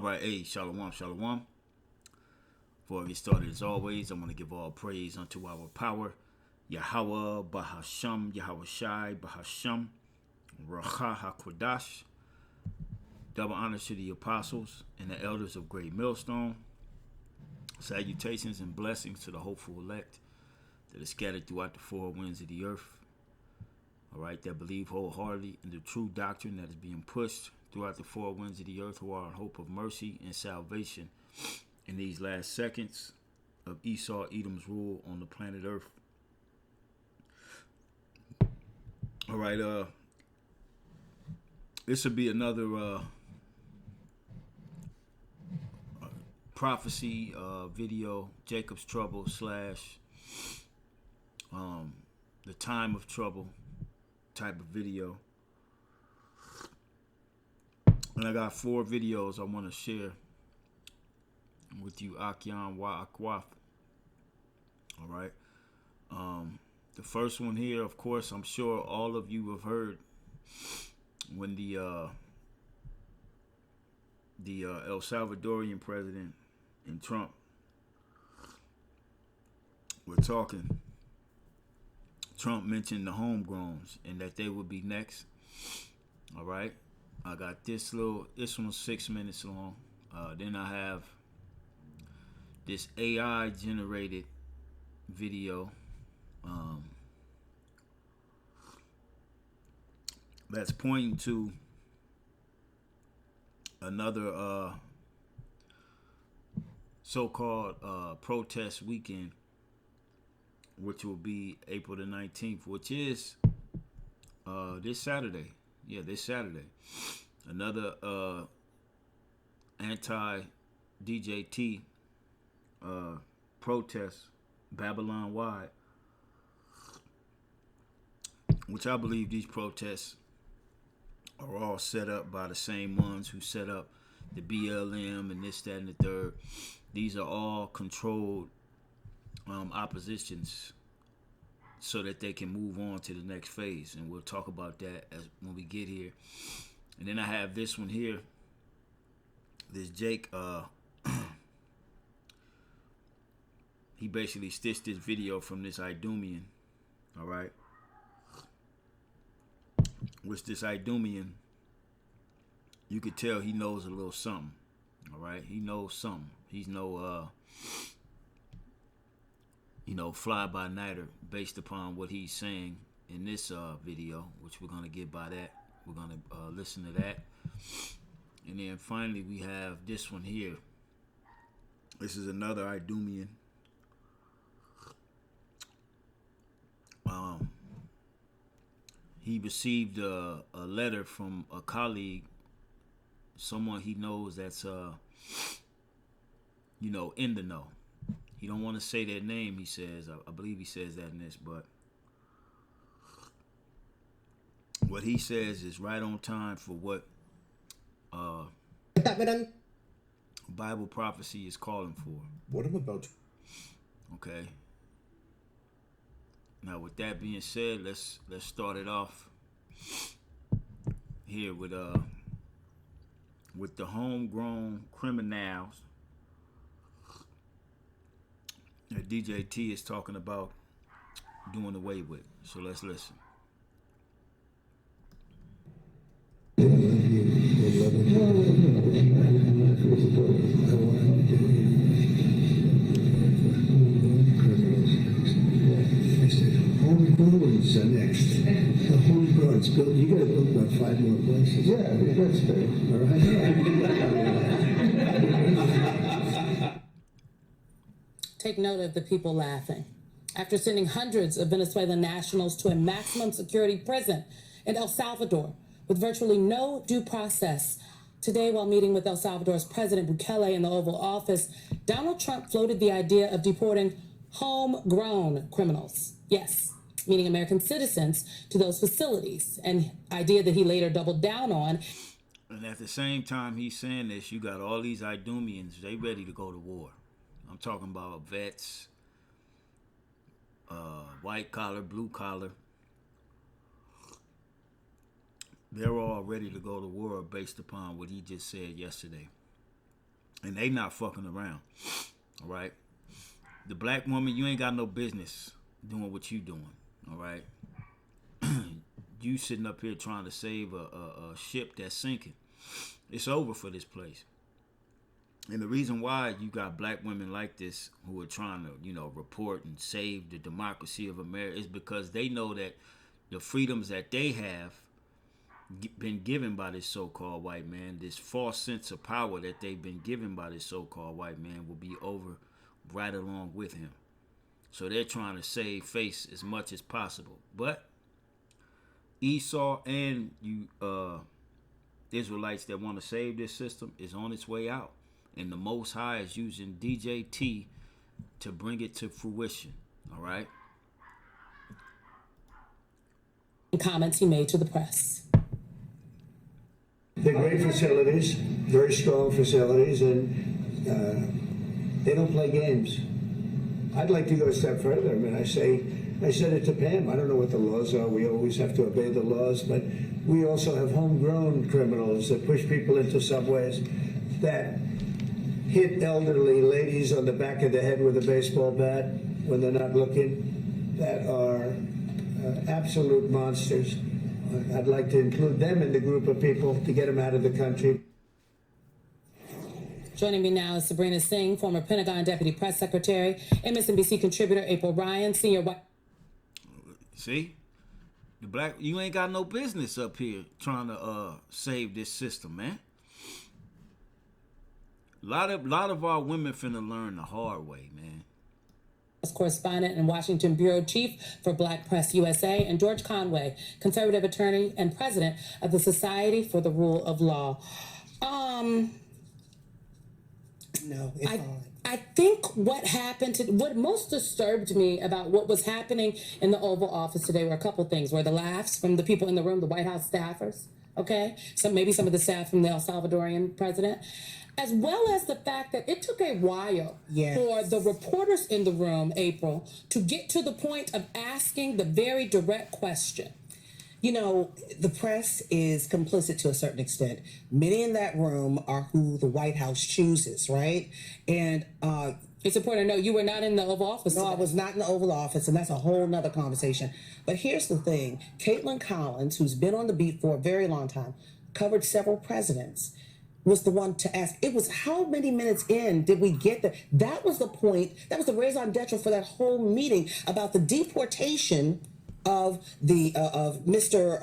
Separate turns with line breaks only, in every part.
right, hey, shalom, shalom. Before I get started, as always, I want to give all praise unto our power, Yahweh, Bahasham, Yahweh Shai, Bahasham, Racha HaKodash. Double honors to the apostles and the elders of Great Millstone. Salutations and blessings to the hopeful elect that is scattered throughout the four winds of the earth. All right, that believe wholeheartedly in the true doctrine that is being pushed throughout the four winds of the earth, who are in hope of mercy and salvation in these last seconds of Esau, Edom's rule on the planet Earth. All right, this will be another prophecy video, Jacob's Trouble / the time of trouble type of video. And I got 4 videos I want to share with you, Akyan Wa Akwaf. All right. The first one here, of course, I'm sure all of you have heard when the El Salvadorian president and Trump were talking. Trump mentioned the homegrowns and that they would be next. All right. I got this one was 6 minutes long. Then I have this AI generated video that's pointing to another so-called protest weekend, which will be April the 19th, which is this Saturday. Yeah, this Saturday. Another anti-DJT protest, Babylon-wide, which I believe these protests are all set up by the same ones who set up the BLM and this, that, and the third. These are all controlled oppositions so that they can move on to the next phase. And we'll talk about that when we get here. And then I have this one here. This Jake, he basically stitched this video from this Idumean, all right? Which this Idumean, you could tell he knows a little something, all right? He knows something. He's no, fly-by-nighter based upon what he's saying in this video, which we're going to get by that. We're going to listen to that. And then finally, we have this one here. This is another Idumean. He received a letter from a colleague, someone he knows that's, in the know. He don't want to say their name, he says. I believe he says that in this, but what he says is right on time for what Bible prophecy is calling for.
What I'm about to...
Okay. Now, with that being said, let's start it off here with the homegrown criminals that DJT is talking about doing away with. So let's listen.
Homegrowns are next. The homegrowns. You got to build about 5 more places. Yeah, that's fair. All right.
Take note of the people laughing. After sending hundreds of Venezuelan nationals to a maximum security prison in El Salvador with virtually no due process, today, while meeting with El Salvador's President Bukele in the Oval Office, Donald Trump floated the idea of deporting homegrown criminals. Yes, meaning American citizens, to those facilities, an idea that he later doubled down on.
And at the same time he's saying this, you got all these Idumeans, they ready to go to war. I'm talking about vets, white collar, blue collar. They're all ready to go to war based upon what he just said yesterday. And they not fucking around. All right. The black woman, you ain't got no business doing what you doing. All right. You sitting up here trying to save a ship that's sinking. It's over for this place. And the reason why you got black women like this who are trying to, report and save the democracy of America is because they know that the freedoms that they have been given by this so-called white man, this false sense of power that they've been given by this so-called white man, will be over right along with him. So they're trying to save face as much as possible. But Esau and you Israelites that want to save this system is on its way out. And the Most High is using DJT to bring it to fruition. All right?
Comments he made to the press.
They're great facilities, very strong facilities, and they don't play games. I'd like to go a step further. I mean, I said it to Pam. I don't know what the laws are. We always have to obey the laws, but we also have homegrown criminals that push people into subways, that hit elderly ladies on the back of the head with a baseball bat when they're not looking, that are absolute monsters. I'd like to include them in the group of people to get them out of the country.
Joining me now is Sabrina Singh, former Pentagon Deputy Press Secretary, MSNBC contributor April Ryan, senior white.
See? The black, you ain't got no business up here trying to save this system, man. A lot of our women finna learn the hard way, man.
Correspondent and Washington Bureau Chief for Black Press USA, and George Conway, conservative attorney and president of the Society for the Rule of Law.
No, it's fine.
I think what most disturbed me about what was happening in the Oval Office today were a couple things. Were the laughs from the people in the room, the White House staffers, okay? Maybe some of the staff from the El Salvadorian president, as well as the fact that it took a while for the reporters in the room, April, to get to the point of asking the very direct question.
You know, the press is complicit to a certain extent. Many in that room are who the White House chooses, right? And
it's important to know you were not in the Oval Office.
No,
today.
I was not in the Oval Office, and that's a whole nother conversation. But here's the thing. Caitlin Collins, who's been on the beat for a very long time, covered several presidents, was the one to ask. It was how many minutes in did we get there? That was the point. That was the raison d'etre for that whole meeting about the deportation of the of Mr.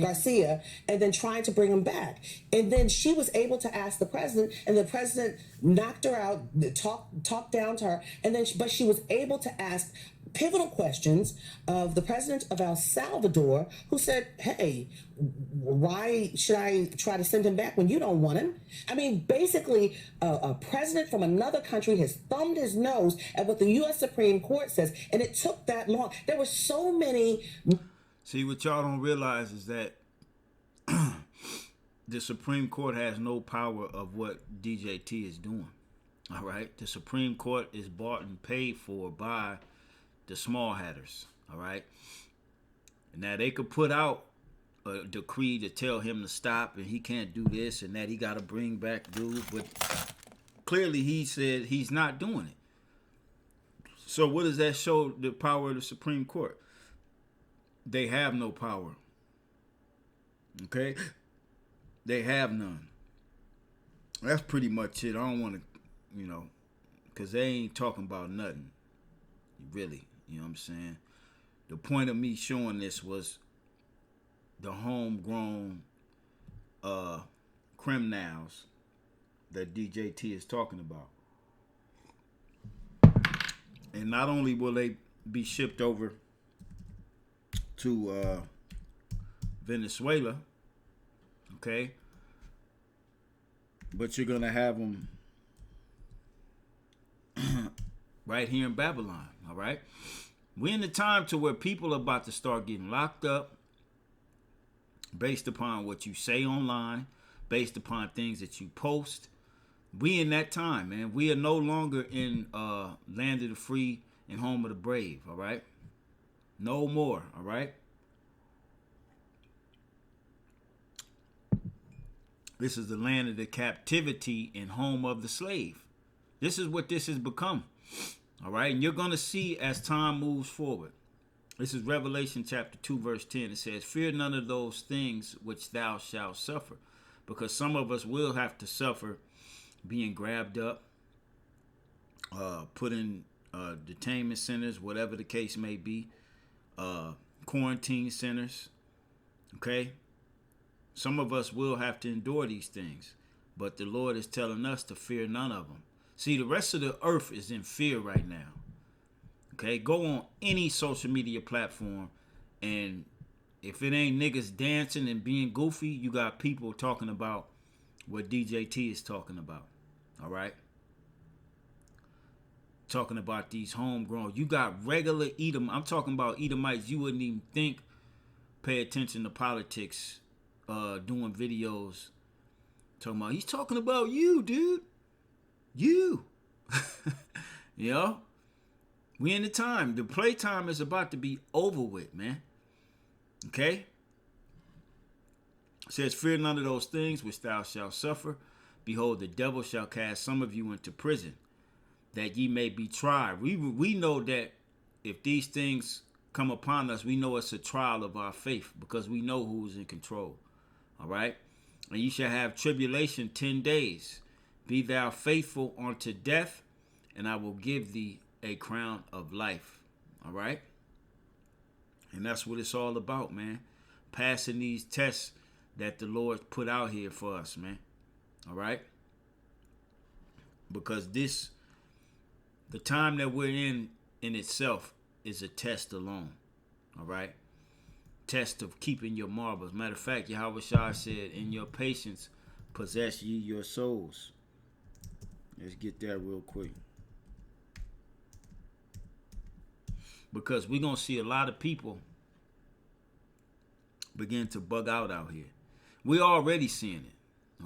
Garcia, and then trying to bring him back. And then she was able to ask the president, and the president knocked her out, talked down to her, and then but she was able to ask pivotal questions of the president of El Salvador, who said, hey, why should I try to send him back when you don't want him? I mean, basically, a president from another country has thumbed his nose at what the U.S. Supreme Court says, and it took that long. There were so many...
See, what y'all don't realize is that the Supreme Court has no power of what DJT is doing, all right? The Supreme Court is bought and paid for by the small hatters, all right? Now, they could put out a decree to tell him to stop and he can't do this and that, he got to bring back dudes, but clearly he said he's not doing it. So what does that show the power of the Supreme Court? They have no power, okay? They have none. That's pretty much it. I don't want to, because they ain't talking about nothing, really. You know what I'm saying? The point of me showing this was the homegrown criminals that DJT is talking about. And not only will they be shipped over to Venezuela, okay, but you're going to have them right here in Babylon, all right? We're in the time to where people are about to start getting locked up based upon what you say online, based upon things that you post. We in that time, man. We are no longer in land of the free and home of the brave, all right? No more, all right? This is the land of the captivity and home of the slave. This is what this has become. All right. And you're going to see as time moves forward. This is Revelation chapter 2, verse 10. It says, fear none of those things which thou shalt suffer. Because some of us will have to suffer being grabbed up, put in detainment centers, whatever the case may be, quarantine centers. Okay? Some of us will have to endure these things. But the Lord is telling us to fear none of them. See, the rest of the earth is in fear right now. Okay, go on any social media platform, and if it ain't niggas dancing and being goofy, you got people talking about what DJT is talking about. All right? Talking about these homegrown. You got regular Edom. I'm talking about Edomites you wouldn't even think pay attention to politics, doing videos. Talking about, he's talking about you, dude. You. You know? We in the time. The playtime is about to be over with, man. Okay? It says, fear none of those things which thou shalt suffer. Behold, the devil shall cast some of you into prison, that ye may be tried. We know that if these things come upon us, we know it's a trial of our faith, because we know who's in control. All right? And ye shall have tribulation 10 days. Be thou faithful unto death, and I will give thee a crown of life. All right? And that's what it's all about, man. Passing these tests that the Lord put out here for us, man. All right? Because the time that we're in itself is a test alone. All right? Test of keeping your marbles. Matter of fact, Yahweh Shai said, in your patience, possess ye your souls. Let's get that real quick. Because we're going to see a lot of people begin to bug out here. We're already seeing it.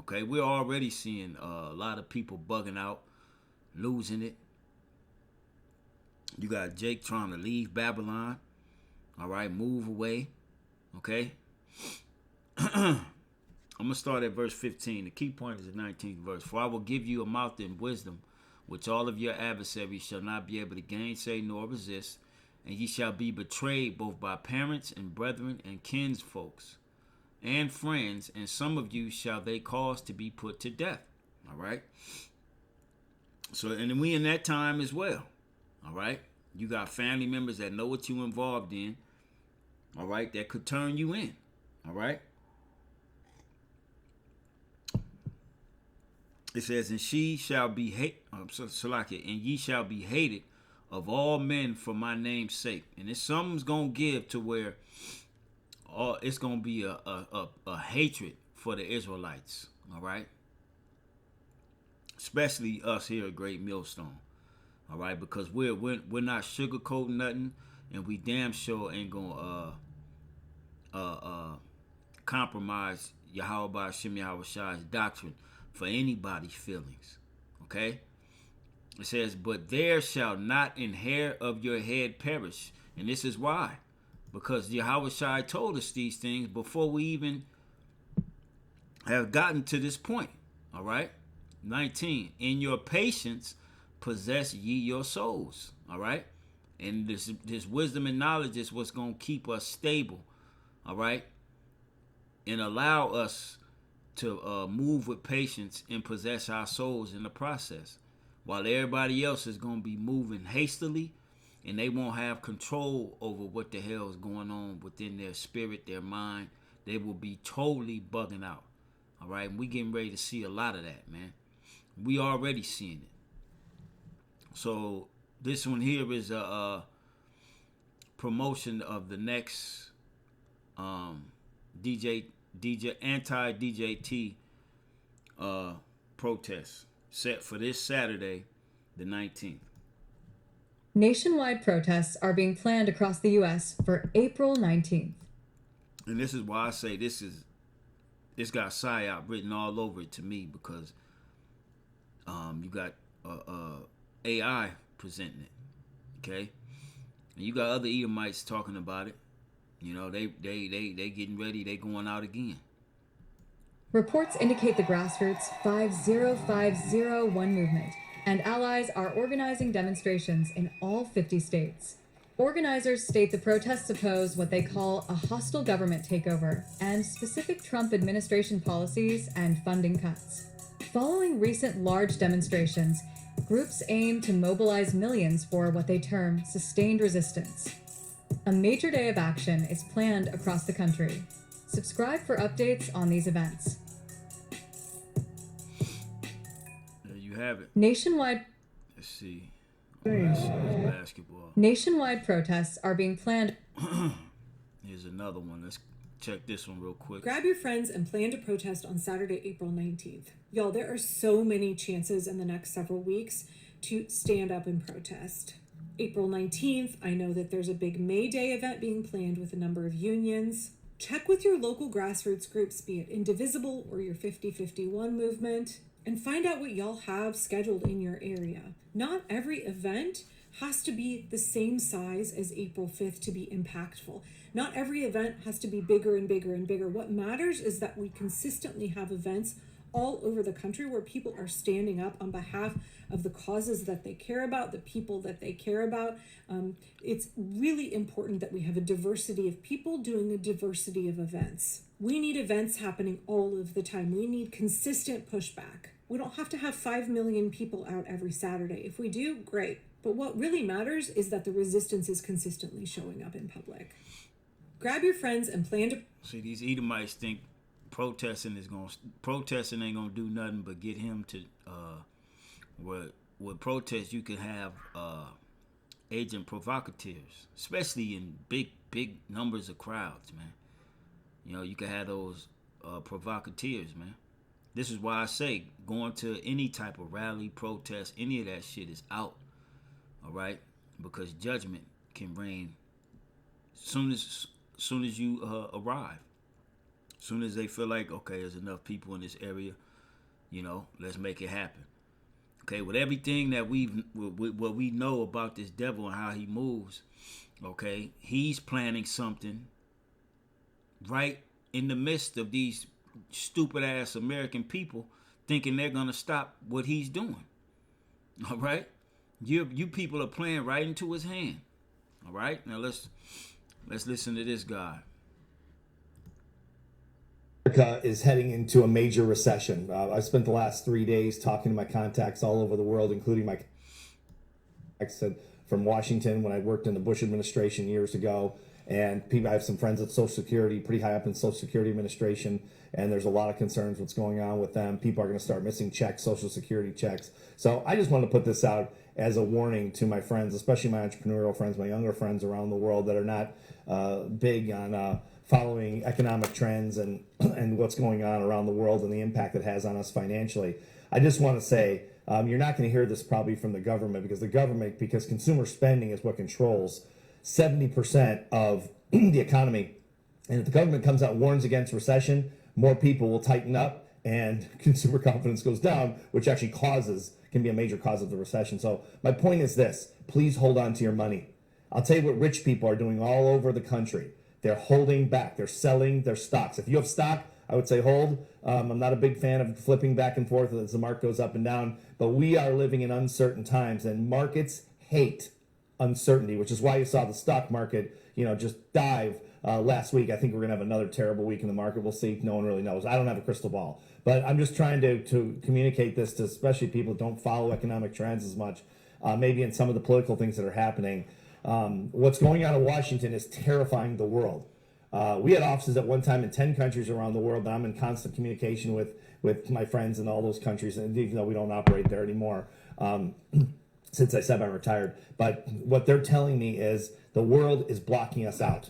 Okay? We're already seeing a lot of people bugging out, losing it. You got Jake trying to leave Babylon. All right? Move away. Okay? I'm going to start at verse 15. The key point is the 19th verse. For I will give you a mouth and wisdom, which all of your adversaries shall not be able to gainsay nor resist. And ye shall be betrayed both by parents and brethren and kinsfolks and friends, and some of you shall they cause to be put to death. All right? So, and we in that time as well. All right? You got family members that know what you involved in. All right? That could turn you in. All right? It says, and she shall be and ye shall be hated of all men for my name's sake. And it's something's gonna give to where it's gonna be a hatred for the Israelites. All right, especially us here at Great Millstone. All right, because we're not sugarcoating nothing, and we damn sure ain't gonna compromise Yahweh Hashem Yahweh Shai's doctrine for anybody's feelings. Okay. It says, but there shall not an hair of your head perish. And this is why. Because Yahweh Shai told us these things before we even have gotten to this point. All right? 19. In your patience, possess ye your souls. All right? And this wisdom and knowledge is what's going to keep us stable. All right? And allow us to move with patience and possess our souls in the process. While everybody else is going to be moving hastily, and they won't have control over what the hell is going on within their spirit, their mind. They will be totally bugging out. All right? And we getting ready to see a lot of that, man. We already seeing it. So this one here is a promotion of the next anti-DJT protest set for this Saturday, the 19th.
Nationwide protests are being planned across the U.S. for April 19th.
And this is why I say it's got PSYOP written all over it to me, because you got AI presenting it, okay? And you got other Edomites talking about it. You know, they getting ready, they going out again.
Reports indicate the grassroots 50501 movement and allies are organizing demonstrations in all 50 states. Organizers state the protests oppose what they call a hostile government takeover and specific Trump administration policies and funding cuts. Following recent large demonstrations, groups aim to mobilize millions for what they term sustained resistance. A major day of action is planned across the country. Subscribe for updates on these events.
There you have it.
Nationwide
Let's see basketball.
Nationwide protests are being planned.
Here's another one. Let's check this one real quick.
Grab your friends and plan to protest on Saturday, April 19th. Y'all, there are so many chances in the next several weeks to stand up and protest. April 19th, I know that there's a big May Day event being planned with a number of unions. Check with your local grassroots groups, be it Indivisible or your 5051 movement, and find out what y'all have scheduled in your area. Not every event has to be the same size as April 5th to be impactful. Not every event has to be bigger and bigger and bigger. What matters is that we consistently have events all over the country where people are standing up on behalf of the causes that they care about, the people that they care about. It's really important that we have a diversity of people doing a diversity of events. We need events happening all of the time. We need consistent pushback. We don't have to have 5 million people out every Saturday. If we do, great. But what really matters is that the resistance is consistently showing up in public. Grab your friends and plan to...
See, these Edomites think protesting ain't gonna do nothing but get him to with protest you can have agent provocateurs, especially in big numbers of crowds, man. You know, you can have those provocateurs, man. This is why I say going to any type of rally, protest, any of that shit is out. All right, because judgment can reign soon as you arrive. Soon as they feel like, okay, there's enough people in this area, you know, let's make it happen. Okay, with everything that what we know about this devil and how he moves, okay, he's planning something right in the midst of these stupid ass American people thinking they're gonna stop what he's doing. All right, you people are playing right into his hand. All right, now let's listen to this guy.
America is heading into a major recession. I spent the last 3 days talking to my contacts all over the world, including my contacts from Washington when I worked in the Bush administration years ago. And I have some friends at Social Security, pretty high up in Social Security administration, and there's a lot of concerns what's going on with them. People are going to start missing checks, Social Security checks. So I just want to put this out as a warning to my friends, especially my entrepreneurial friends, my younger friends around the world that are not big on following economic trends and what's going on around the world and the impact it has on us financially. I just want to say, you're not going to hear this probably from the government because consumer spending is what controls 70% of the economy. And if the government comes out and warns against recession, more people will tighten up and consumer confidence goes down, which actually can be a major cause of the recession. So my point is this, please hold on to your money. I'll tell you what rich people are doing all over the country. They're holding back. They're selling their stocks. If you have stock, I would say hold. I'm not a big fan of flipping back and forth as the market goes up and down, but we are living in uncertain times and markets hate uncertainty, which is why you saw the stock market, just dive last week. I think we're going to have another terrible week in the market. We'll see. No one really knows. I don't have a crystal ball, but I'm just trying to communicate this to especially people that don't follow economic trends as much, maybe in some of the political things that are happening. What's going on in Washington is terrifying the world. We had offices at one time in 10 countries around the world, and I'm in constant communication with my friends in all those countries, and even though we don't operate there anymore, since I said I'm retired. But what they're telling me is the world is blocking us out.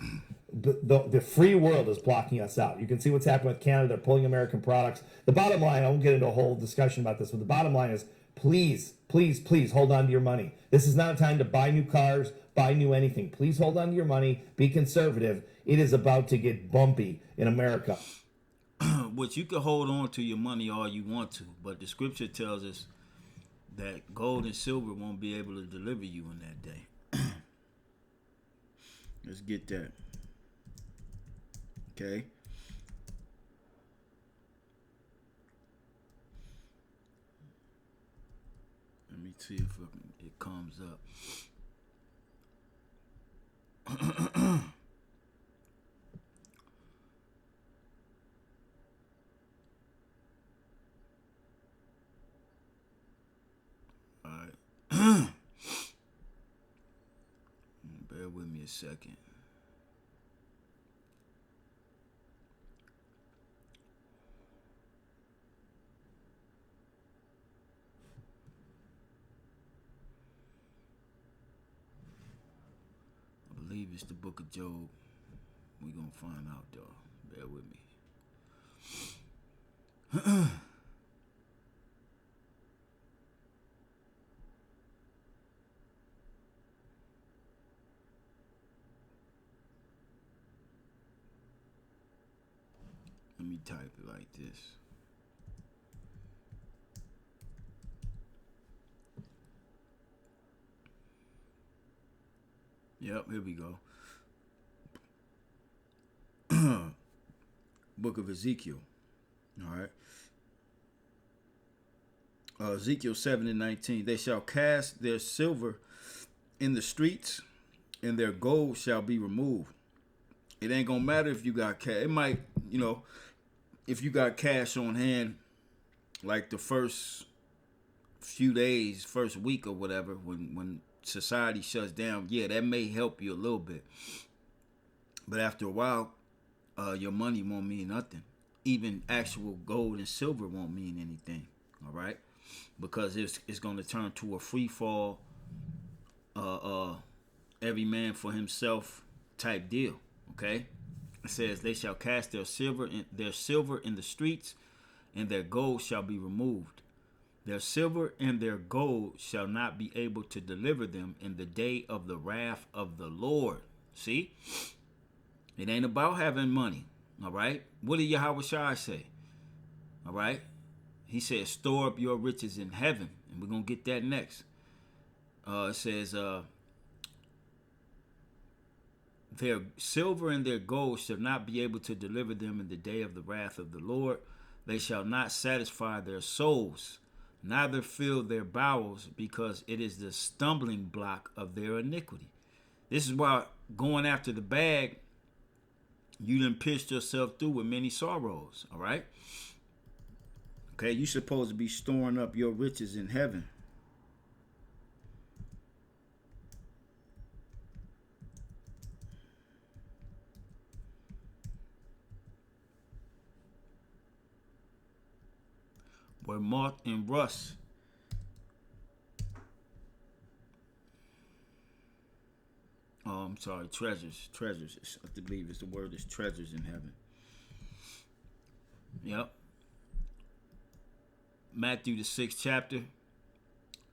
The free world is blocking us out. You can see what's happening with Canada. They're pulling American products. The bottom line, I won't get into a whole discussion about this, but the bottom line is please, please, please hold on to your money. This is not a time to buy new cars, buy new anything. Please hold on to your money. Be conservative. It is about to get bumpy in America.
Which you can hold on to your money all you want to, but the scripture tells us that gold and silver won't be able to deliver you in that day. Let's get that. Okay. me see if it comes up. All right. Bear with me a second. I believe it's the book of Job. We're going to find out, though. Bear with me. Let me type it like this. Yep, here we go. Book of Ezekiel. All right. Ezekiel 7:19. They shall cast their silver in the streets, and their gold shall be removed. It ain't gonna matter if you got cash. It might, if you got cash on hand, like the first few days, first week or whatever, when society shuts down, yeah, that may help you a little bit. But after a while, your money won't mean nothing. Even actual gold and silver won't mean anything. All right, because it's going to turn to a free fall, every man for himself type deal. Okay, it says they shall cast their silver in the streets, and their gold shall be removed. Their silver and their gold shall not be able to deliver them in the day of the wrath of the Lord. See, it ain't about having money. All right, what did Yahweh Shai say? All right, he said, store up your riches in heaven, and we're gonna get that next. It says, their silver and their gold shall not be able to deliver them in the day of the wrath of the Lord. They shall not satisfy their souls, neither fill their bowels, because it is the stumbling block of their iniquity. This is why going after the bag, you done pierced yourself through with many sorrows. All right. Okay, you supposed to be storing up your riches in heaven. Where moth and rust I'm sorry, treasures. I believe it's the word is treasures in heaven. Yep. Matthew the 6th chapter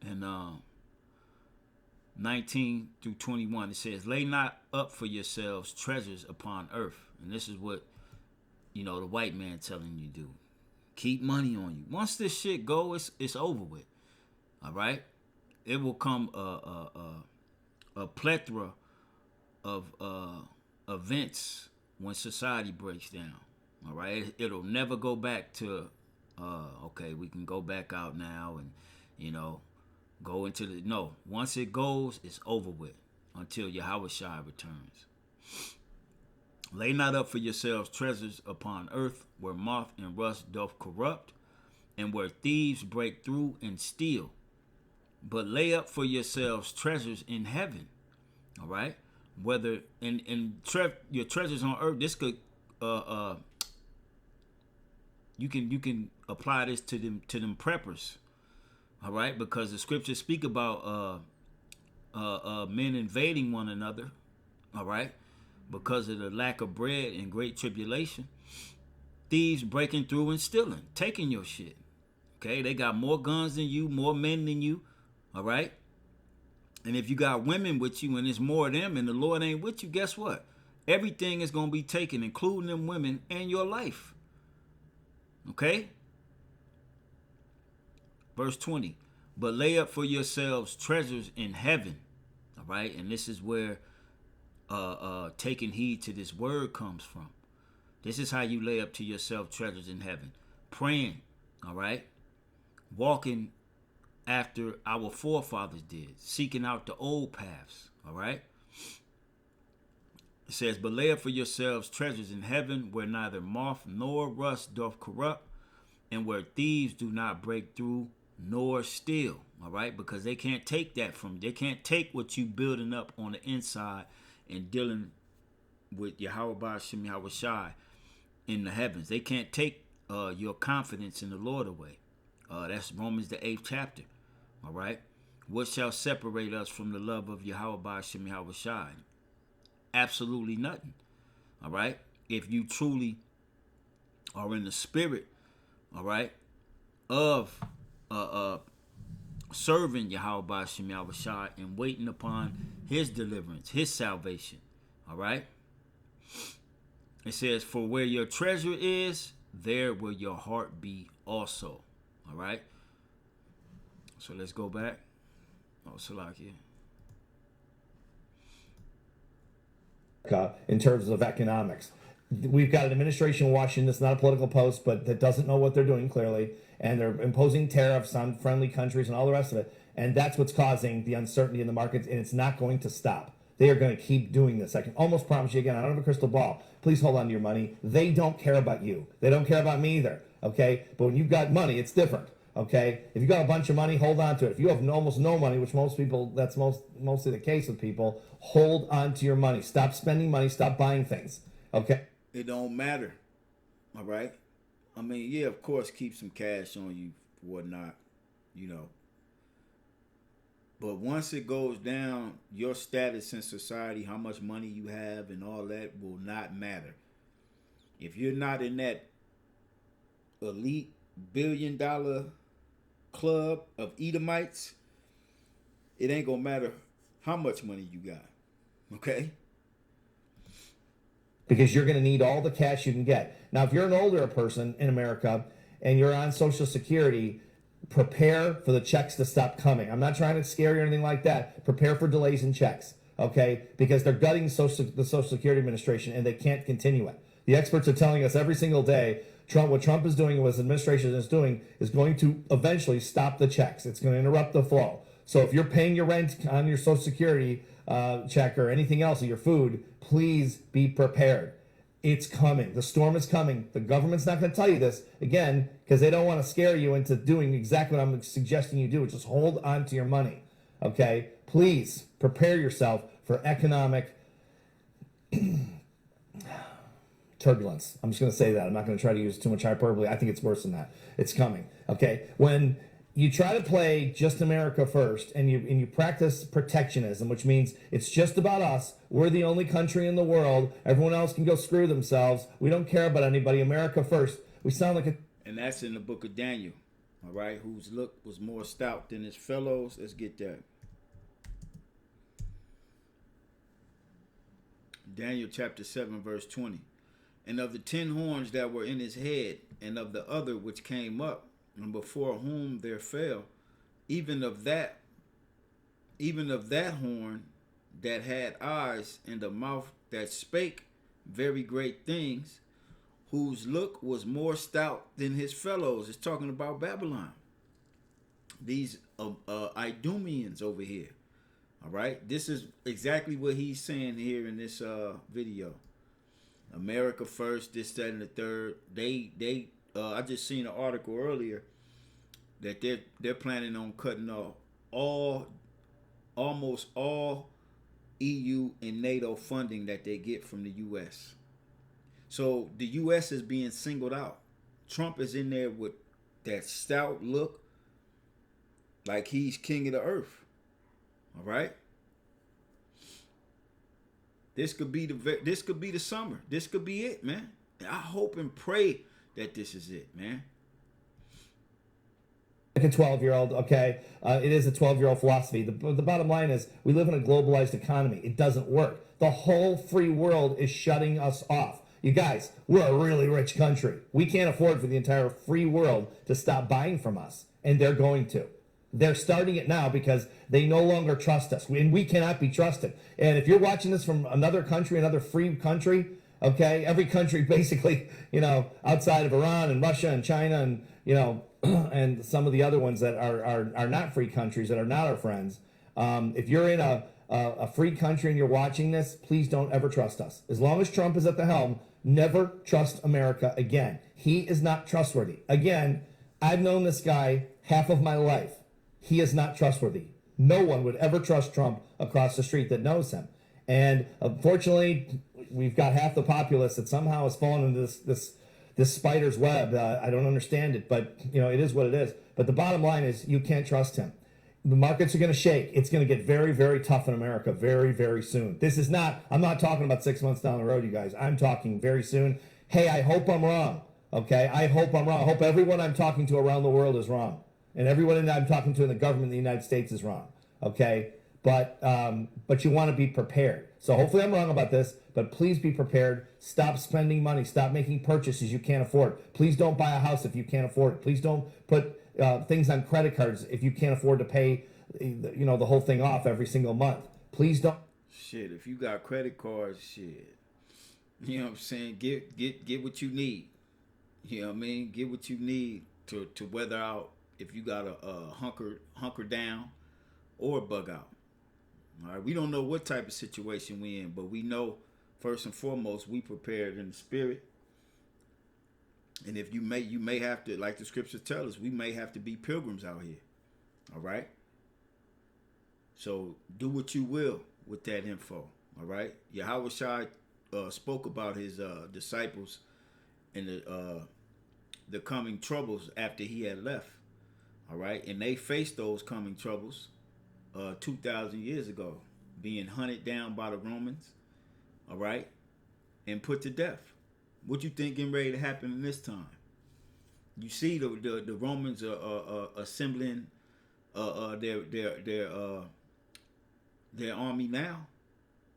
and 19 through 21. It says, lay not up for yourselves treasures upon earth. And this is what, the white man telling you to do. Keep money on you. Once this shit go, it's over with. All right? It will come a plethora of events when society breaks down. All right? It'll never go back to, okay, we can go back out now and, go into the... No. Once it goes, it's over with until Yahweh Shai returns. Lay not up for yourselves treasures upon earth, where moth and rust doth corrupt, and where thieves break through and steal. But lay up for yourselves treasures in heaven. All right? Whether your treasures on earth, this could you can apply this to them preppers. All right? Because the scriptures speak about men invading one another. All right? Because of the lack of bread and great tribulation, thieves breaking through and stealing, taking your shit. Okay, they got more guns than you, more men than you. All right, and if you got women with you and there's more of them and the Lord ain't with you, guess what? Everything is gonna be taken, including them women and your life. Okay. Verse 20. But lay up for yourselves treasures in heaven. All right, and this is where taking heed to this word comes from. This is how you lay up to yourself treasures in heaven. Praying, all right? Walking after our forefathers did, seeking out the old paths. All right. It says, but lay up for yourselves treasures in heaven, where neither moth nor rust doth corrupt, and where thieves do not break through nor steal. All right, because they can't take that from you. They can't take what you building up on the inside and dealing with Yahweh Shem Yahweh Shai in the heavens. They can't take your confidence in the Lord away. That's Romans the 8th chapter. All right. What shall separate us from the love of Yahweh Shem Yahweh Shai? Absolutely nothing. All right. If you truly are in the spirit, all right, of serving Yahweh Shem Yahweh Shai and waiting upon his deliverance, his salvation. All right. It says, for where your treasure is, there will your heart be also. All right. So let's go back. Oh, Salakia.
In terms of economics, we've got an administration in Washington that's not a political post, but that doesn't know what they're doing clearly, and they're imposing tariffs on friendly countries and all the rest of it, and that's what's causing the uncertainty in the markets, and it's not going to stop. They are going to keep doing this. I can almost promise you again, I don't have a crystal ball. Please hold on to your money. They don't care about you. They don't care about me either, okay? But when you've got money, it's different, okay? If you got a bunch of money, hold on to it. If you have almost no money, which most people, that's mostly the case with people, hold on to your money. Stop spending money. Stop buying things, okay?
It don't matter, all right? I mean, yeah, of course, keep some cash on you, whatnot, you know. But once it goes down, your status in society, how much money you have and all that will not matter. If you're not in that elite billion-dollar club of Edomites, it ain't gonna matter how much money you got, okay?
Because you're going to need all the cash you can get. Now, if you're an older person in America and you're on Social Security, prepare for the checks to stop coming. I'm not trying to scare you or anything like that. Prepare for delays in checks, okay? Because they're gutting the Social Security Administration and they can't continue it. The experts are telling us every single day, what Trump is doing, what his administration is doing, is going to eventually stop the checks. It's going to interrupt the flow. So if you're paying your rent on your Social Security check or anything else, or your food, please be prepared. It's coming. The storm is coming. The government's not going to tell you this, again, because they don't want to scare you into doing exactly what I'm suggesting you do, which is hold on to your money, okay? Please prepare yourself for economic turbulence. I'm just going to say that. I'm not going to try to use too much hyperbole. I think it's worse than that. It's coming, okay? When you try to play just America first and you practice protectionism, which means it's just about us. We're the only country in the world. Everyone else can go screw themselves. We don't care about anybody. America first. We sound like a...
And that's in the book of Daniel, all right? Whose look was more stout than his fellows. Let's get that. Daniel chapter 7, verse 20. And of the 10 horns that were in his head, and of the other which came up, and before whom there fell, even of that horn that had eyes and a mouth that spake very great things, whose look was more stout than his fellows. It's talking about Babylon. These Idumeans over here. All right. This is exactly what he's saying here in this video. America first, this, that, and the third. They I just seen an article earlier that they're planning on cutting off almost all EU and NATO funding that they get from the U.S. So the U.S. is being singled out. Trump is in there with that stout look, like he's king of the earth. All right. This could be the summer. This could be it, man. I hope and pray that this is it, man.
Like a 12-year-old, okay? It is a 12-year-old philosophy. The bottom line is we live in a globalized economy. It doesn't work. The whole free world is shutting us off. You guys, we're a really rich country. We can't afford for the entire free world to stop buying from us, and they're going to. They're starting it now because they no longer trust us, and we cannot be trusted. And if you're watching this from another country, another free country, okay, every country basically, outside of Iran and Russia and China and, and some of the other ones that are not free countries, that are not our friends. If you're in a free country and you're watching this, please don't ever trust us. As long as Trump is at the helm, never trust America again. He is not trustworthy. Again, I've known this guy half of my life. He is not trustworthy. No one would ever trust Trump across the street that knows him. And unfortunately, we've got half the populace that somehow has fallen into this spider's web. I don't understand it, but it is what it is. But the bottom line is you can't trust him. The markets are going to shake. It's going to get very, very tough in America very, very soon. I'm not talking about 6 months down the road, you guys. I'm talking very soon. Hey, I hope I'm wrong. Okay? I hope I'm wrong. I hope everyone I'm talking to around the world is wrong. And everyone that I'm talking to in the government of the United States is wrong. Okay? But you want to be prepared. So hopefully I'm wrong about this, but please be prepared. Stop spending money. Stop making purchases you can't afford. Please don't buy a house if you can't afford it. Please don't put things on credit cards if you can't afford to pay the whole thing off every single month. Please don't.
Shit, if you got credit cards, shit. You know what I'm saying? Get what you need. You know what I mean? Get what you need to weather out if you got a hunker down or bug out. All right, we don't know what type of situation we in, but we know first and foremost we prepared in the spirit. And if you may have to, like the scriptures tell us, we may have to be pilgrims out here. All right. So do what you will with that info. All right. Yahweh Shai spoke about his disciples and the coming troubles after he had left. All right, and they faced those coming troubles 2,000 years ago, being hunted down by the Romans, all right, and put to death. What you think getting ready to happen in this time? You see the Romans are assembling their army now,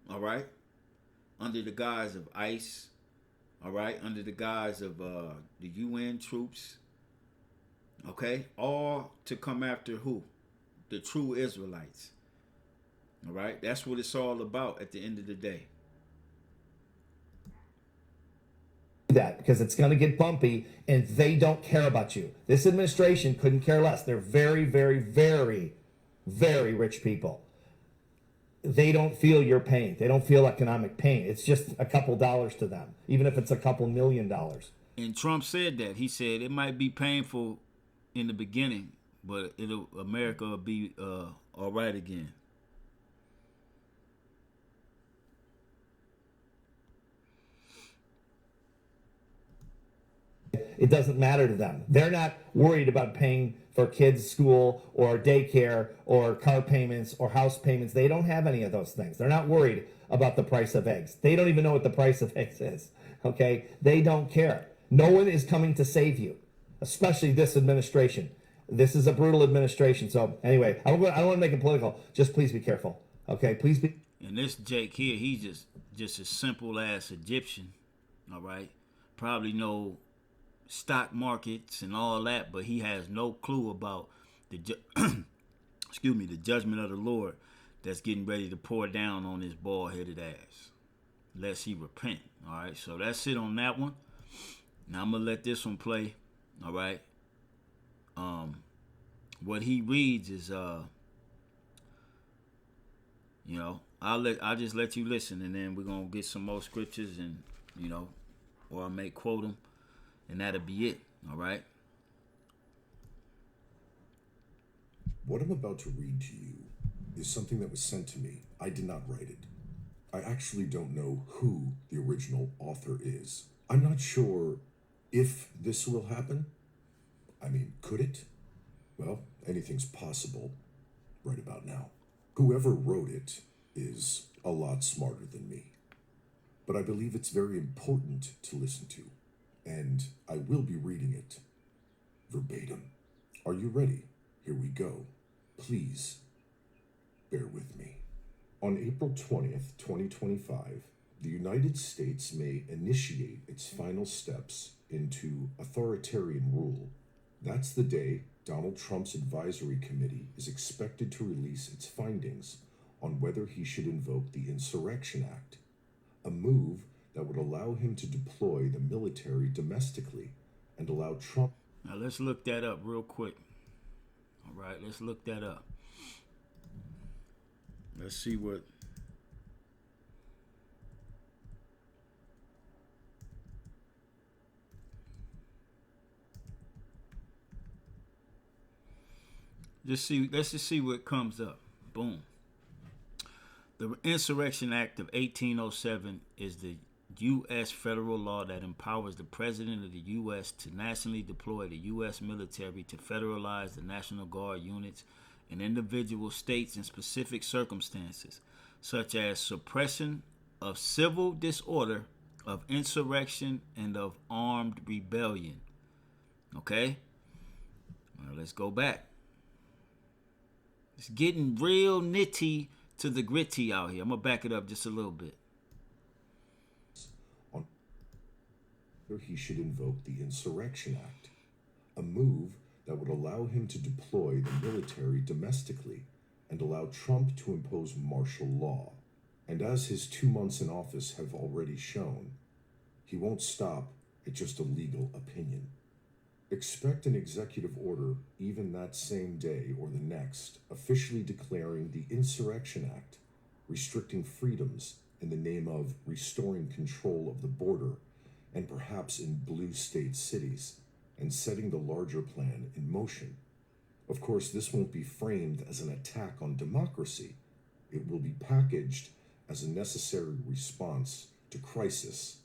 all right, under the guise of ICE, all right, under the guise of the UN troops, okay, all to come after who? The true Israelites. All right, that's what it's all about at the end of the day.
That because it's going to get bumpy and they don't care about you. This administration couldn't care less. They're very, very, very, very rich people. They don't feel your pain. They don't feel economic pain. It's just a couple dollars to them, even if it's a couple $1 million.
And Trump said that. He said it might be painful in the beginning, but America will be all right again.
It doesn't matter to them. They're not worried about paying for kids' school or daycare or car payments or house payments. They don't have any of those things. They're not worried about the price of eggs. They don't even know what the price of eggs is. Okay? They don't care. No one is coming to save you, especially this administration. This is a brutal administration. So anyway, I don't want to make it political. Just please be careful. Okay? Please be.
And this Jake here, he's just a simple ass Egyptian. All right? Probably know stock markets and all that, but he has no clue about the the judgment of the Lord that's getting ready to pour down on his bald-headed ass, lest he repent. All right, so that's it on that one. Now I'm gonna let this one play. All right. What he reads is I'll just let you listen, and then we're gonna get some more scriptures, and or I may quote them. And that'll be it, all right?
What I'm about to read to you is something that was sent to me. I did not write it. I actually don't know who the original author is. I'm not sure if this will happen. I mean, could it? Well, anything's possible right about now. Whoever wrote it is a lot smarter than me. But I believe it's very important to listen to. And I will be reading it verbatim. Are you ready? Here we go. Please bear with me. On April 20th, 2025, the United States may initiate its final steps into authoritarian rule. That's the day Donald Trump's advisory committee is expected to release its findings on whether he should invoke the Insurrection Act, a move that would allow him to deploy the military domestically and allow Trump.
Now let's look that up real quick. All right, let's look that up. Let's see what. Let's just see what comes up. Boom. The Insurrection Act of 1807 is the U.S. federal law that empowers the President of the U.S. to nationally deploy the U.S. military to federalize the National Guard units in individual states in specific circumstances, such as suppression of civil disorder, of insurrection, and of armed rebellion. Okay? Well, let's go back. It's getting real nitty to the gritty out here. I'm going to back it up just a little bit.
He should invoke the Insurrection Act, a move that would allow him to deploy the military domestically and allow Trump to impose martial law. And as his 2 months in office have already shown, he won't stop at just a legal opinion. Expect an executive order even that same day or the next, officially declaring the Insurrection Act, restricting freedoms in the name of restoring control of the border and perhaps in blue state cities, and setting the larger plan in motion. Of course, this won't be framed as an attack on democracy. It will be packaged as a necessary response to crisis,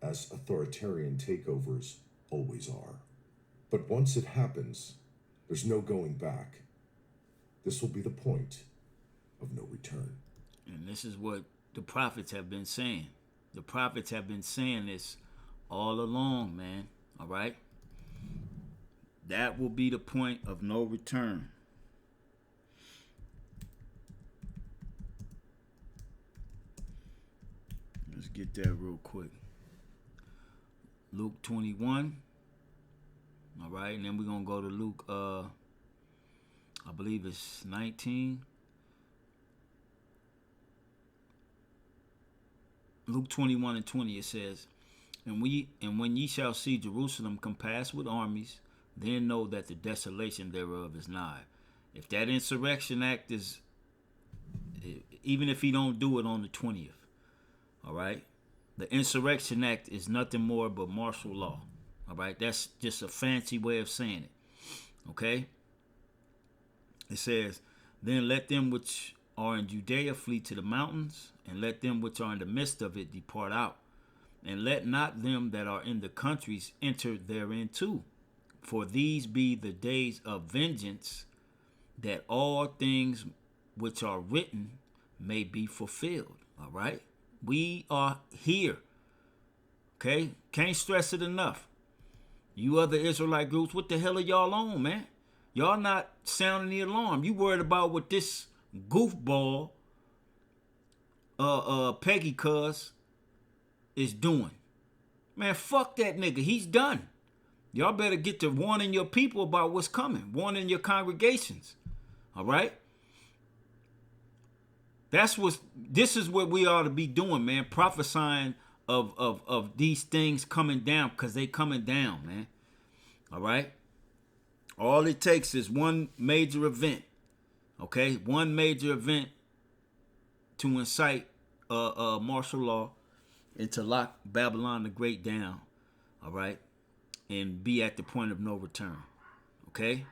as authoritarian takeovers always are. But once it happens, there's no going back. This will be the point of no return.
And this is what the prophets have been saying. The prophets have been saying this all along, man. All right? That will be the point of no return. Let's get that real quick. Luke 21. All right, and then we're going to go to Luke, I believe it's 19. Luke 21 and 20, it says, And when ye shall see Jerusalem compassed with armies, then know that the desolation thereof is nigh. If that Insurrection Act is, even if he don't do it on the 20th, all right, the Insurrection Act is nothing more but martial law. All right, that's just a fancy way of saying it. Okay? It says, Then let them which are in Judea flee to the mountains, and let them which are in the midst of it depart out. And let not them that are in the countries enter therein too. For these be the days of vengeance, that all things which are written may be fulfilled. All right? We are here. Okay? Can't stress it enough. You other Israelite groups, what the hell are y'all on, man? Y'all not sounding the alarm. You worried about what this goofball, Peggy Cuz, is doing. Man, fuck that nigga. He's done. Y'all better get to warning your people about what's coming. Warning your congregations. All right? This is what we ought to be doing, man. Prophesying of these things coming down, because they coming down, man. All right? All it takes is one major event. Okay? One major event to incite martial law and to lock Babylon the Great down. All right? And be at the point of no return. Okay?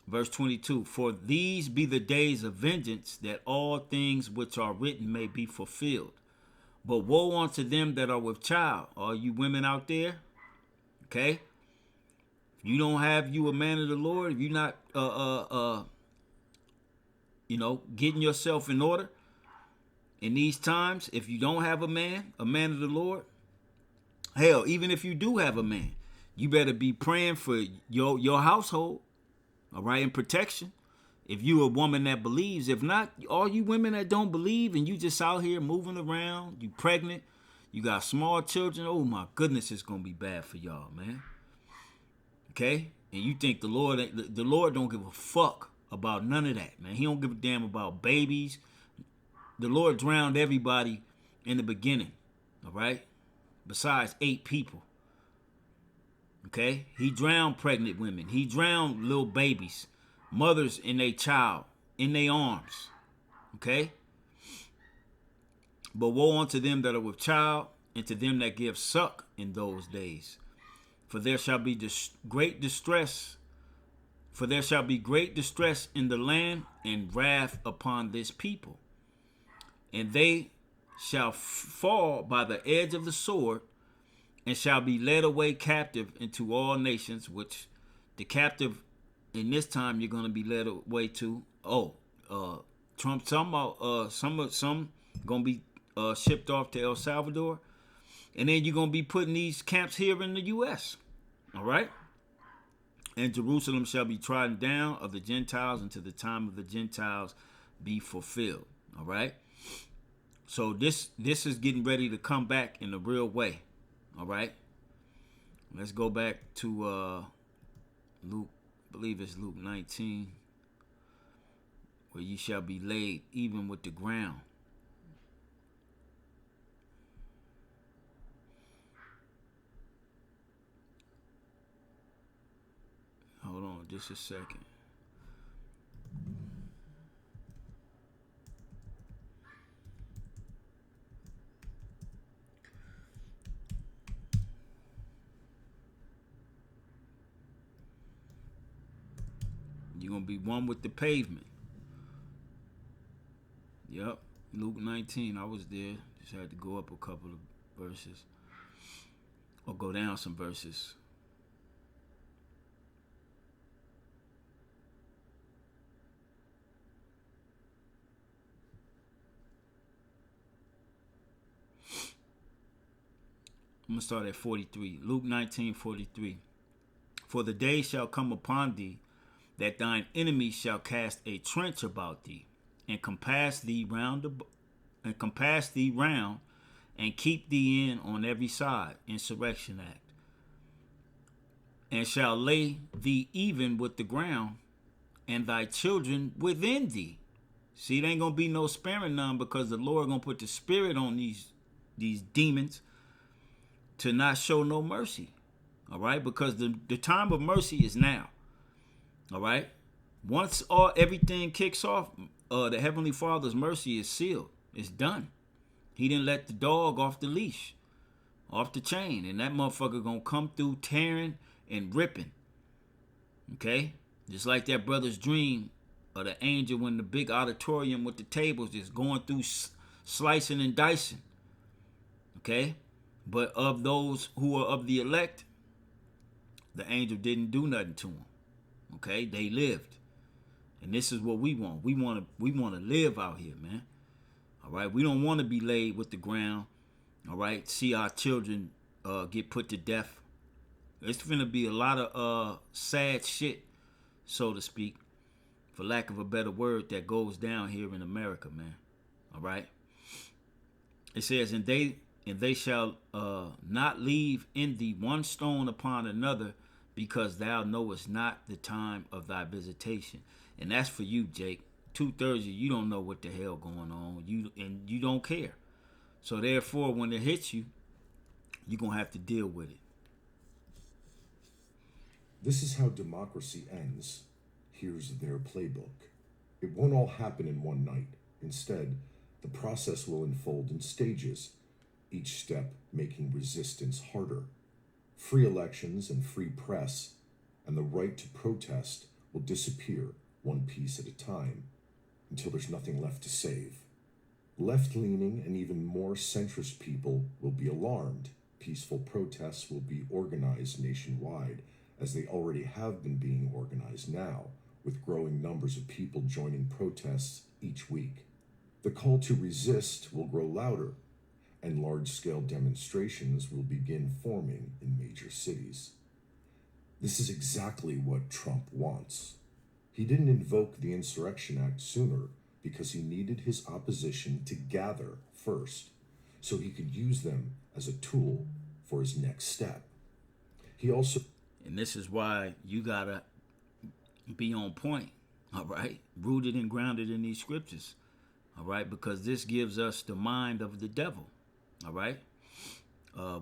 Verse 22, For these be the days of vengeance, that all things which are written may be fulfilled. But woe unto them that are with child. All you women out there, okay? If you don't have you a man of the Lord, if you're not, getting yourself in order in these times, if you don't have a man of the Lord, hell, even if you do have a man, you better be praying for your household, all right, and protection. If you a woman that believes, if not, all you women that don't believe and you just out here moving around, you pregnant, you got small children, oh my goodness, it's going to be bad for y'all, man. Okay? And you think the Lord don't give a fuck about none of that, man. He don't give a damn about babies. The Lord drowned everybody in the beginning, all right? Besides 8 people. Okay? He drowned pregnant women. He drowned little babies, mothers in their child, in their arms. Okay? But woe unto them that are with child, and to them that give suck in those days. For there shall be great distress. For there shall be great distress in the land, and wrath upon this people. And they shall fall by the edge of the sword, and shall be led away captive into all nations, which the captive in this time you're going to be led away to. Trump, some going to be shipped off to El Salvador. And then you're going to be putting these camps here in the U.S. All right? And Jerusalem shall be trodden down of the Gentiles until the time of the Gentiles be fulfilled. All right? So this is getting ready to come back in a real way. All right? Let's go back to Luke, I believe it's Luke 19, where you shall be laid even with the ground. Hold on just a second. You're going to be one with the pavement. Yep. Luke 19. I was there. Just had to go up a couple of verses. Or go down some verses. I'm going to start at 43. Luke 19:43. For the day shall come upon thee, that thine enemies shall cast a trench about thee, and compass thee round, and keep thee in on every side. Insurrection Act. And shall lay thee even with the ground, and thy children within thee. See, there ain't gonna be no sparing none, because the Lord gonna put the spirit on these demons to not show no mercy. All right, because the time of mercy is now. All right, once everything kicks off, the Heavenly Father's mercy is sealed. It's done. He didn't let the dog off the leash, off the chain, and that motherfucker gonna come through tearing and ripping. Okay, just like that brother's dream of the angel when the big auditorium with the tables just going through slicing and dicing. Okay, but of those who are of the elect, the angel didn't do nothing to them. Okay, they lived, and this is what we want. We want to live out here, man. All right, we don't want to be laid with the ground. All right, see our children get put to death. It's gonna be a lot of sad shit, so to speak, for lack of a better word, that goes down here in America, man. All right. It says, and they shall not leave in thee one stone upon another, because thou knowest not the time of thy visitation. And that's for you, Jake. 2/3 of you don't know what the hell going on. You don't care. So therefore, when it hits you, you're gonna have to deal with it.
This is how democracy ends. Here's their playbook. It won't all happen in one night. Instead, the process will unfold in stages, each step making resistance harder. Free elections and free press and the right to protest will disappear one piece at a time until there's nothing left to save. Left-leaning and even more centrist people will be alarmed. Peaceful protests will be organized nationwide, as they already have been being organized now, with growing numbers of people joining protests each week. The call to resist will grow louder, and large-scale demonstrations will begin forming in major cities. This is exactly what Trump wants. He didn't invoke the Insurrection Act sooner because he needed his opposition to gather first, so he could use them as a tool for his next step. He also...
And this is why you gotta be on point, all right? Rooted and grounded in these scriptures, all right? Because this gives us the mind of the devil, all right?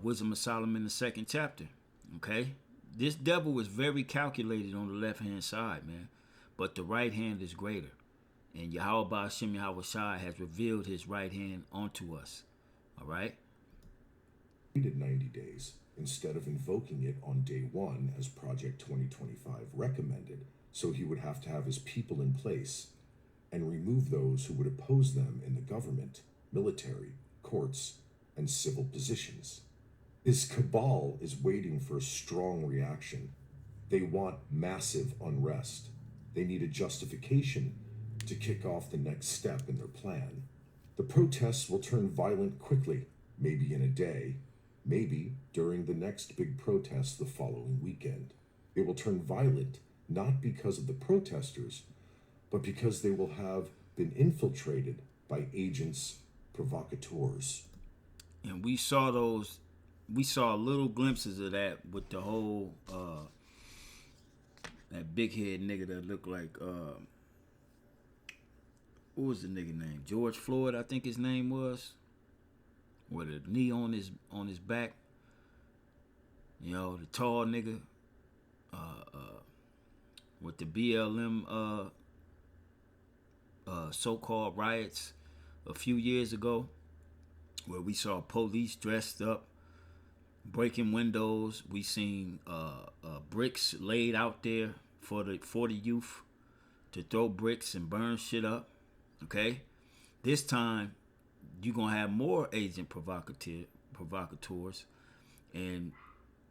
Wisdom of Solomon, the 2nd chapter, okay? This devil is very calculated on the left hand side, man. But the right hand is greater. And Yahweh Hashem Yahweh Shai has revealed his right hand onto us. All right?
Needed 90 days instead of invoking it on day one as Project 2025 recommended, so he would have to have his people in place and remove those who would oppose them in the government, military, courts, and civil positions. His cabal is waiting for a strong reaction. They want massive unrest. They need a justification to kick off the next step in their plan. The protests will turn violent quickly, maybe in a day, maybe during the next big protest the following weekend. It will turn violent not because of the protesters, but because they will have been infiltrated by agents provocateurs.
And we saw little glimpses of that with the whole that big head nigga that looked like what was the nigga name? George Floyd, I think his name was. With a knee on his back. You know, the tall nigga with the BLM so-called riots a few years ago, where we saw police dressed up breaking windows. We seen bricks laid out there for the youth to throw bricks and burn shit up. Okay, this time you're gonna have more agent provocateurs, and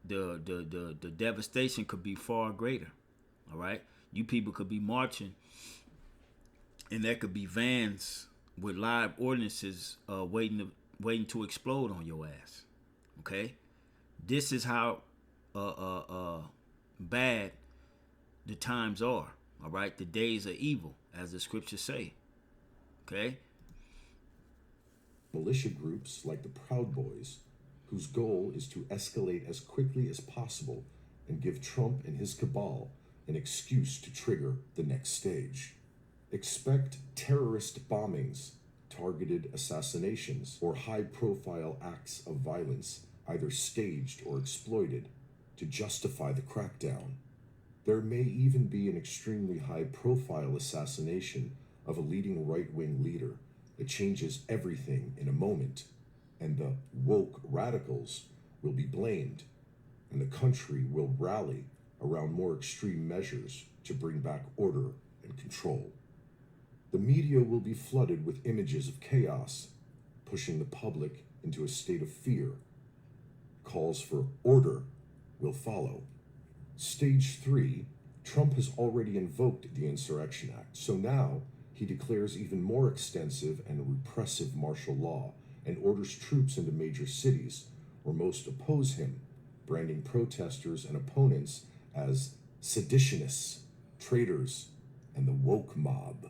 the devastation could be far greater. All right, you people could be marching, and there could be vans with live ordinances waiting to explode on your ass. Okay, this is how bad the times are. All right, the days are evil, as the scriptures say. Okay.
Militia groups like the Proud Boys, whose goal is to escalate as quickly as possible and give Trump and his cabal an excuse to trigger the next stage. Expect terrorist bombings, targeted assassinations, or high-profile acts of violence, either staged or exploited, to justify the crackdown. There may even be an extremely high-profile assassination of a leading right-wing leader that changes everything in a moment, and the woke radicals will be blamed, and the country will rally around more extreme measures to bring back order and control. The media will be flooded with images of chaos, pushing the public into a state of fear. Calls for order will follow. Stage 3, Trump has already invoked the Insurrection Act, so now he declares even more extensive and repressive martial law and orders troops into major cities where most oppose him, branding protesters and opponents as seditionists, traitors, and the woke mob.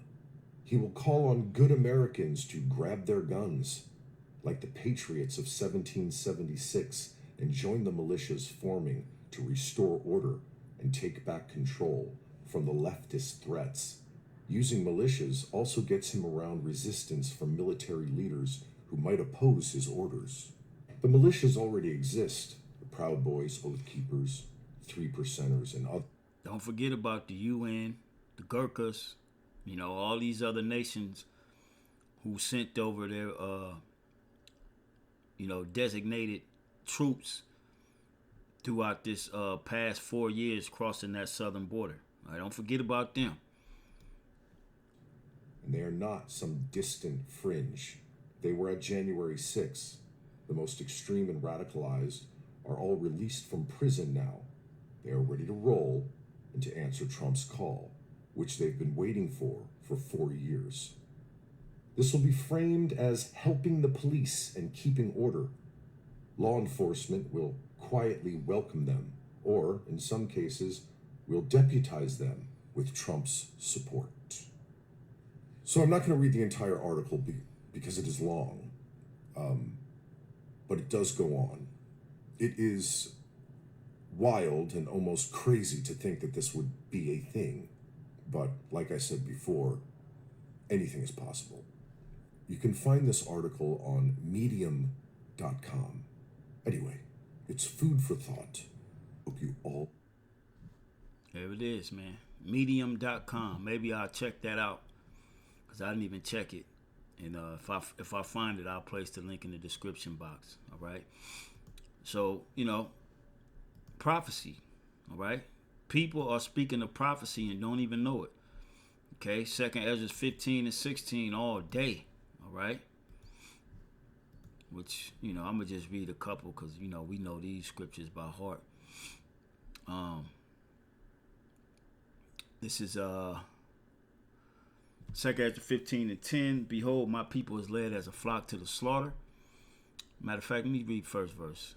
He will call on good Americans to grab their guns, like the patriots of 1776, and join the militias forming to restore order and take back control from the leftist threats. Using militias also gets him around resistance from military leaders who might oppose his orders. The militias already exist: the Proud Boys, Oath Keepers, 3%ers, and others.
Don't forget about the UN, the Gurkhas, all these other nations who sent over their, designated troops throughout this past 4 years crossing that southern border. All right, don't forget about them.
And they are not some distant fringe. They were at January 6th. The most extreme and radicalized are all released from prison now. They are ready to roll and to answer Trump's call, which they've been waiting for 4 years. This will be framed as helping the police and keeping order. Law enforcement will quietly welcome them, or in some cases, will deputize them with Trump's support. So I'm not going to read the entire article because it is long, but it does go on. It is wild and almost crazy to think that this would be a thing, but like I said before, anything is possible. You can find this article on medium.com. Anyway, it's food for thought. Hope you all
There it is, man. Medium.com. Maybe I'll check that out because I didn't even check it. And if I find it, I'll place the link in the description box. All right. So, prophecy. All right. People are speaking of prophecy and don't even know it. Okay. 2nd Ezra 15 and 16 all day. All right. Which, I'm going to just read a couple because, we know these scriptures by heart. This is 2nd Ezra 15 and 10. Behold, my people is led as a flock to the slaughter. Matter of fact, let me read first verse.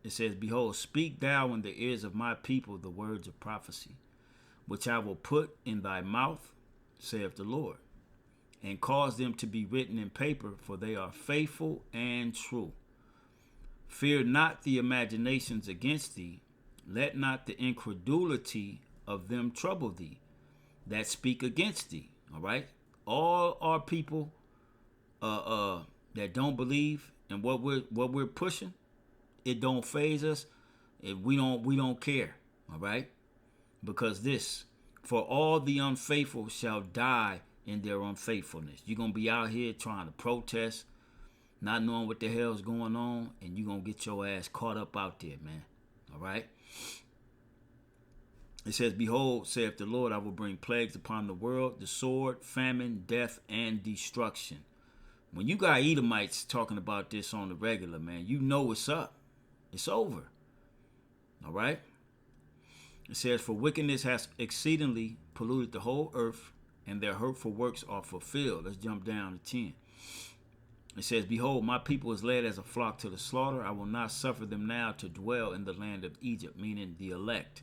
It says, behold, speak thou in the ears of my people the words of prophecy, which I will put in thy mouth, saith the Lord, and cause them to be written in paper, for they are faithful and true. Fear not the imaginations against thee, let not the incredulity of them trouble thee that speak against thee. All right, all our people that don't believe in what we're pushing, it don't faze us. We don't care. All right, because this, for all the unfaithful shall die in their unfaithfulness. You're gonna be out here trying to protest, not knowing what the hell's going on, and you're gonna get your ass caught up out there, man. All right. It says, behold, saith the Lord, I will bring plagues upon the world, the sword, famine, death, and destruction. When you got Edomites talking about this on the regular, man, you know what's up. It's over. All right? It says, for wickedness has exceedingly polluted the whole earth, and their hurtful works are fulfilled. Let's jump down to 10. It says, behold, my people is led as a flock to the slaughter. I will not suffer them now to dwell in the land of Egypt, meaning the elect.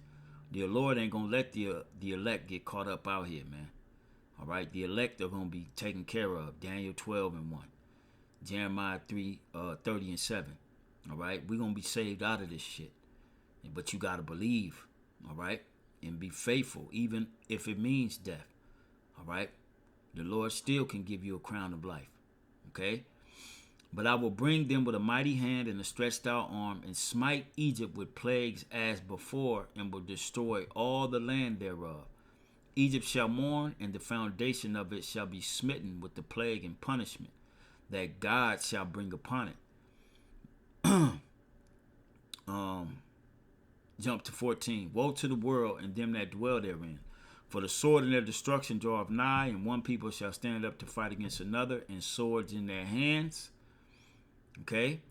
The Lord ain't going to let the elect get caught up out here, man. All right? The elect are going to be taken care of. Daniel 12 and 1. Jeremiah 3, 30 and 7. All right? We're going to be saved out of this shit. But you got to believe. All right? And be faithful, even if it means death. All right? The Lord still can give you a crown of life. Okay? But I will bring them with a mighty hand and a stretched out arm, and smite Egypt with plagues as before, and will destroy all the land thereof. Egypt shall mourn, and the foundation of it shall be smitten with the plague and punishment that God shall bring upon it. Jump to 14. Woe to the world and them that dwell therein. For the sword and their destruction draweth nigh, and one people shall stand up to fight against another, and swords in their hands. Okay?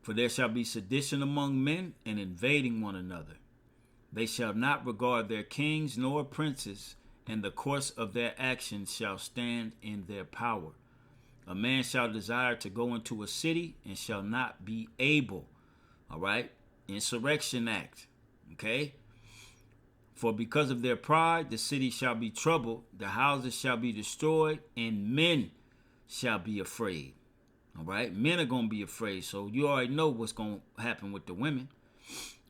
For there shall be sedition among men, and invading one another. They shall not regard their kings nor princes, and the course of their actions shall stand in their power. A man shall desire to go into a city, and shall not be able. All right? Insurrection Act. Okay? For because of their pride, the city shall be troubled, the houses shall be destroyed, and men shall be afraid. All right? Men are going to be afraid, so you already know what's going to happen with the women.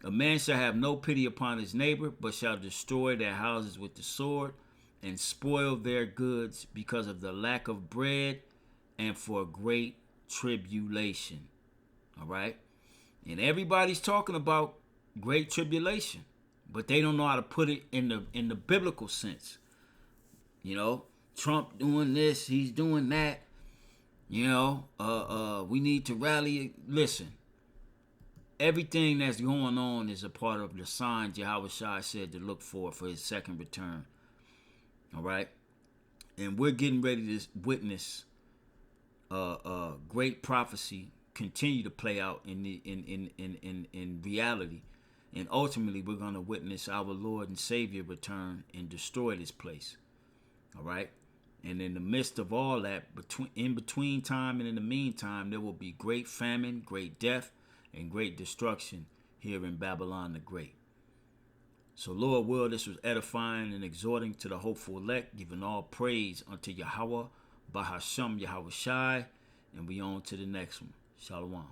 A man shall have no pity upon his neighbor, but shall destroy their houses with the sword, and spoil their goods because of the lack of bread and for great tribulation. All right? And everybody's talking about great tribulation, but they don't know how to put it in the biblical sense. Trump doing this, he's doing that. We need to rally. Listen, everything that's going on is a part of the signs Yahweh Shai said to look for his second return. All right, and we're getting ready to witness great prophecy continue to play out in reality, and ultimately we're going to witness our Lord and Savior return and destroy this place. All right. And in the midst of all that, in between time and in the meantime, there will be great famine, great death, and great destruction here in Babylon the Great. So, Lord will, this was edifying and exhorting to the hopeful elect, giving all praise unto Yahweh, Bahasham Yahweh Shai, and we on to the next one. Shalom.